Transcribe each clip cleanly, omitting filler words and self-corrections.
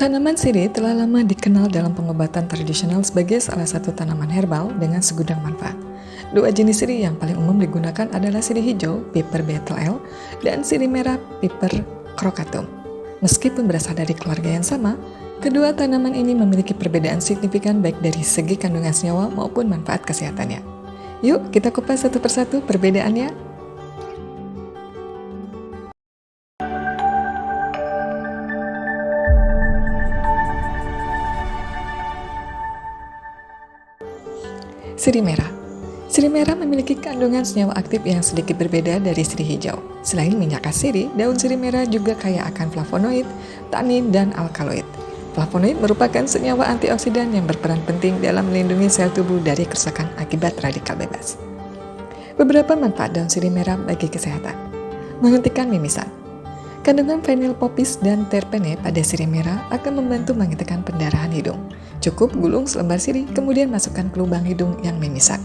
Tanaman sirih telah lama dikenal dalam pengobatan tradisional sebagai salah satu tanaman herbal dengan segudang manfaat. Dua jenis sirih yang paling umum digunakan adalah sirih hijau, Piper betel, dan sirih merah, Piper crocatum. Meskipun berasal dari keluarga yang sama, kedua tanaman ini memiliki perbedaan signifikan baik dari segi kandungan senyawa maupun manfaat kesehatannya. Yuk kita kupas satu persatu perbedaannya. Sirih merah. Sirih merah memiliki kandungan senyawa aktif yang sedikit berbeda dari sirih hijau. Selain minyak khas sirih, daun sirih merah juga kaya akan flavonoid, tanin, dan alkaloid. Flavonoid merupakan senyawa antioksidan yang berperan penting dalam melindungi sel tubuh dari kerusakan akibat radikal bebas. Beberapa manfaat daun sirih merah bagi kesehatan. Menghentikan mimisan. Kandungan phenylpopis dan terpene pada sirih merah akan membantu menghentikan pendarahan hidung. Cukup gulung selembar sirih, kemudian masukkan ke lubang hidung yang mimisan.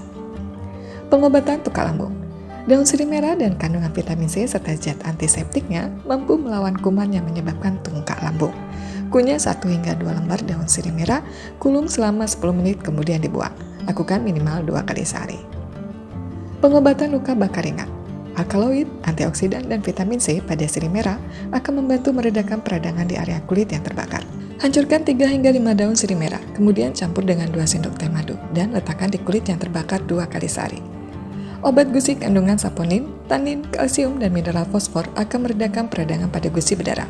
Pengobatan tukak lambung. Daun sirih merah dan kandungan vitamin C serta zat antiseptiknya mampu melawan kuman yang menyebabkan tungkak lambung. Kunyah 1 hingga 2 lembar daun sirih merah, kulung selama 10 menit kemudian dibuang. Lakukan minimal 2 kali sehari. Pengobatan luka bakar ringan. Alkaloid, antioksidan, dan vitamin C pada sirih merah akan membantu meredakan peradangan di area kulit yang terbakar. Hancurkan 3 hingga 5 daun sirih merah, kemudian campur dengan 2 sendok teh madu dan letakkan di kulit yang terbakar 2 kali sehari. Obat gusi kandungan saponin, tanin, kalsium, dan mineral fosfor akan meredakan peradangan pada gusi berdarah.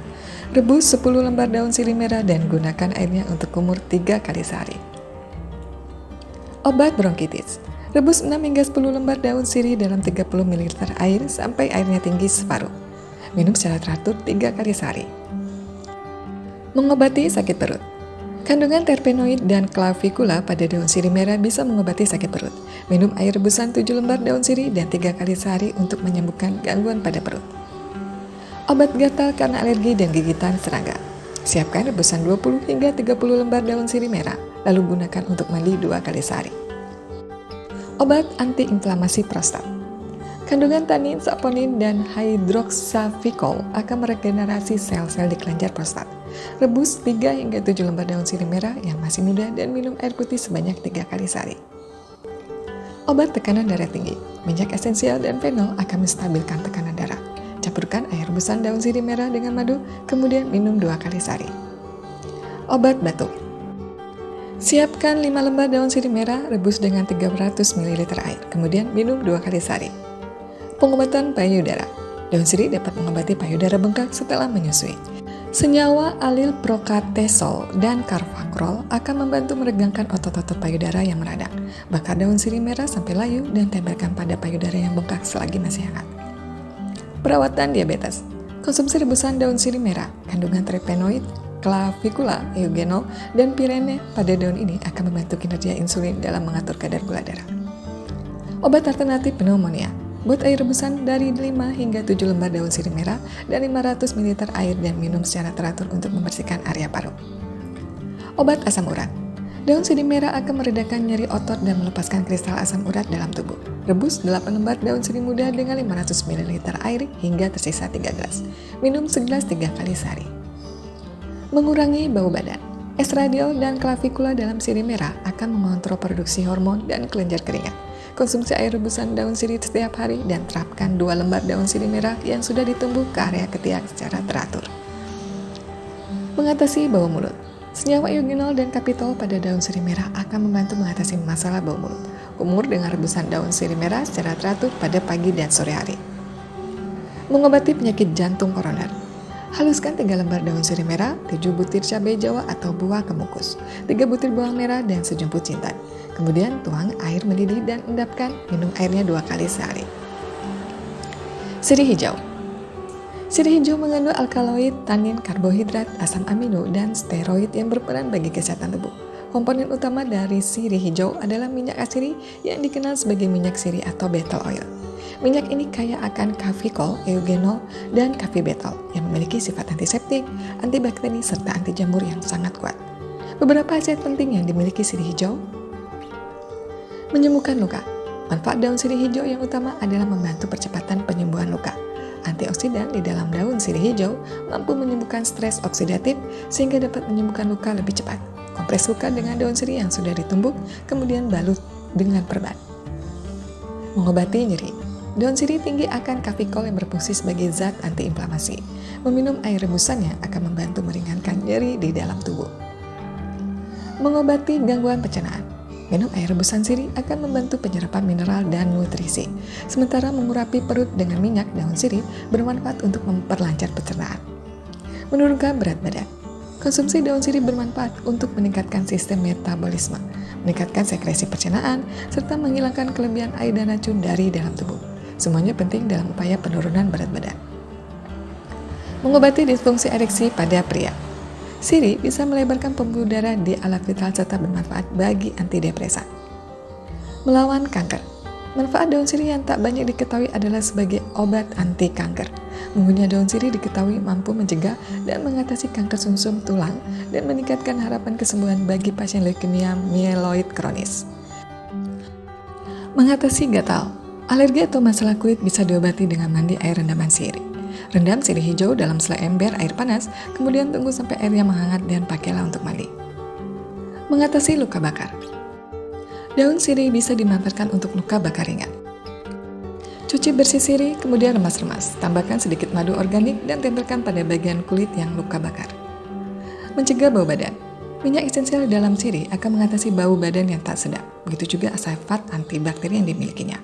Rebus 10 lembar daun sirih merah dan gunakan airnya untuk kumur 3 kali sehari. Obat bronkitis. Rebus 6 hingga 10 lembar daun sirih dalam 30 ml air sampai airnya tinggi separuh. Minum secara teratur 3 kali sehari. Mengobati sakit perut. Kandungan terpenoid dan clavicula pada daun sirih merah bisa mengobati sakit perut. Minum air rebusan 7 lembar daun sirih dan 3 kali sehari untuk menyembuhkan gangguan pada perut. Obat gatal karena alergi dan gigitan serangga. Siapkan rebusan 20 hingga 30 lembar daun sirih merah, lalu gunakan untuk mandi 2 kali sehari. Obat antiinflamasi prostat. Kandungan tanin, saponin, dan hidroxafikol akan meregenerasi sel-sel di kelenjar prostat. Rebus 3 hingga 7 lembar daun sirih merah yang masih muda dan minum air putih sebanyak 3 kali sehari. Obat tekanan darah tinggi. Minyak esensial dan fenol akan menstabilkan tekanan darah. Campurkan air rebusan daun sirih merah dengan madu, kemudian minum 2 kali sehari. Obat batuk. Siapkan 5 lembar daun sirih merah, rebus dengan 300 ml air, kemudian minum 2 kali sehari. Pengobatan payudara. Daun sirih dapat mengobati payudara bengkak setelah menyusui. Senyawa alil procatesol dan carfacrol akan membantu meregangkan otot-otot payudara yang meradang. Bakar daun sirih merah sampai layu dan tempelkan pada payudara yang bengkak selagi masih hangat. Perawatan diabetes. Konsumsi rebusan daun sirih merah, kandungan terpenoid, clavicula, eugenol, dan pirene pada daun ini akan membantu kinerja insulin dalam mengatur kadar gula darah. Obat alternatif pneumonia. Buat air rebusan dari 5 hingga 7 lembar daun sirih merah dan 500 ml air dan minum secara teratur untuk membersihkan area paru. Obat asam urat. Daun sirih merah akan meredakan nyeri otot dan melepaskan kristal asam urat dalam tubuh. Rebus 8 lembar daun sirih muda dengan 500 ml air hingga tersisa 3 gelas. Minum segelas 3 kali sehari. Mengurangi bau badan. Estradiol dan clavicula dalam sirih merah akan mengontrol produksi hormon dan kelenjar keringat. Konsumsi air rebusan daun sirih setiap hari dan terapkan 2 lembar daun sirih merah yang sudah ditumbuk ke area ketiak secara teratur. Mengatasi bau mulut. Senyawa eugenol dan kapitol pada daun sirih merah akan membantu mengatasi masalah bau mulut. Kumur dengan rebusan daun sirih merah secara teratur pada pagi dan sore hari. Mengobati penyakit jantung koroner. Haluskan 3 lembar daun sirih merah, 7 butir cabai jawa atau buah kemukus, 3 butir bawang merah, dan sejumput jintan. Kemudian tuang air mendidih dan endapkan, minum airnya 2 kali sehari. Sirih hijau. Sirih hijau mengandung alkaloid, tanin, karbohidrat, asam amino, dan steroid yang berperan bagi kesehatan tubuh. Komponen utama dari sirih hijau adalah minyak asiri yang dikenal sebagai minyak sirih atau betel oil. Minyak ini kaya akan kafikol, eugenol, dan kafibetol yang memiliki sifat antiseptik, antibakteri, serta anti jamur yang sangat kuat. Beberapa khasiat penting yang dimiliki sirih hijau. Menyembuhkan luka. Manfaat daun sirih hijau yang utama adalah membantu percepatan penyembuhan luka. Antioksidan di dalam daun sirih hijau mampu menyembuhkan stres oksidatif sehingga dapat menyembuhkan luka lebih cepat. Kompres luka dengan daun sirih yang sudah ditumbuk, kemudian balut dengan perban. Mengobati nyeri. Daun sirih tinggi akan kafikol yang berfungsi sebagai zat antiinflamasi. Meminum air rebusannya akan membantu meringankan nyeri di dalam tubuh. Mengobati gangguan pencernaan. Minum air rebusan sirih akan membantu penyerapan mineral dan nutrisi. Sementara mengurapi perut dengan minyak daun sirih bermanfaat untuk memperlancar pencernaan. Menurunkan berat badan. Konsumsi daun sirih bermanfaat untuk meningkatkan sistem metabolisme, meningkatkan sekresi pencernaan, serta menghilangkan kelebihan air dan racun dari dalam tubuh. Semuanya penting dalam upaya penurunan berat badan. Mengobati disfungsi ereksi pada pria. Sirih bisa melebarkan pembuluh darah di alat vital serta bermanfaat bagi antidepresan. Melawan kanker. Manfaat daun sirih yang tak banyak diketahui adalah sebagai obat anti kanker. Mengunyah daun sirih diketahui mampu mencegah dan mengatasi kanker sumsum tulang dan meningkatkan harapan kesembuhan bagi pasien leukemia mieloid kronis. Mengatasi gatal. Alergi atau masalah kulit bisa diobati dengan mandi air rendaman sirih. Rendam sirih hijau dalam selai ember air panas, kemudian tunggu sampai airnya menghangat dan pakailah untuk mandi. Mengatasi luka bakar. Daun sirih bisa dimanfaatkan untuk luka bakar ringan. Cuci bersih sirih, kemudian remas-remas. Tambahkan sedikit madu organik dan tempelkan pada bagian kulit yang luka bakar. Mencegah bau badan. Minyak esensial dalam sirih akan mengatasi bau badan yang tak sedap. Begitu juga sifat antibakteri yang dimilikinya.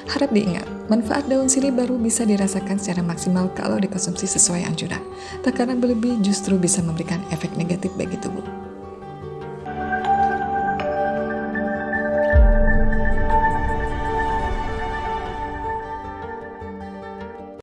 Harap diingat, manfaat daun sirih baru bisa dirasakan secara maksimal kalau dikonsumsi sesuai anjuran. Takaran berlebih justru bisa memberikan efek negatif bagi tubuh.